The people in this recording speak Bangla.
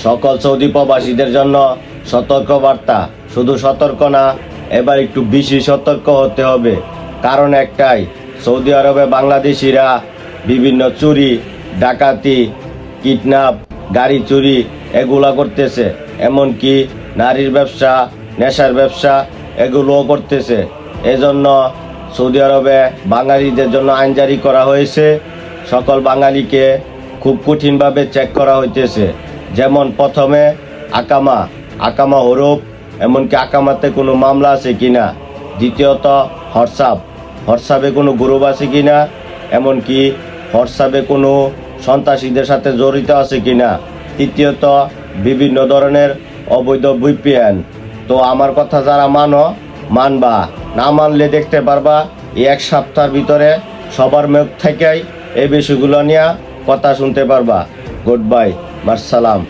সকল সৌদি প্রবাসীদের জন্য সতর্ক বার্তা। শুধু সতর্ক না, এবার একটু বেশি সতর্ক হতে হবে। কারণ একটাই, সৌদি আরবে বাংলাদেশিরা বিভিন্ন চুরি, ডাকাতি, কিডন্যাপ, গাড়ি চুরি এগুলা করতেছে। এমনকি নারীর ব্যবসা, নেশার ব্যবসা এগুলোও করতেছে। এজন্য সৌদি আরবে বাঙালিদের জন্য আইন জারি করা হয়েছে। সকল বাঙালিকে খুব কঠিনভাবে চেক করা হইতেছে। যেমন প্রথমে আকামা হরফ, এমনকি আকামাতে কোনো মামলা আছে কিনা। দ্বিতীয়ত হোয়াটসঅ্যাপে কোনো গ্রুপ আছে কিনা, এমনকি হোয়াটসঅ্যাপে কোনো সন্ত্রাসীদের সাথে জড়িত আছে কিনা। তৃতীয়ত বিভিন্ন ধরনের অবৈধ VPN। তো আমার কথা যারা মানবা, না মানলে দেখতে পারবা এই এক সপ্তাহের ভিতরে সবার মুখ থেকেই এই বিষয়গুলো নিয়ে কথা শুনতে পারবা। Good bye, মাসসালাম।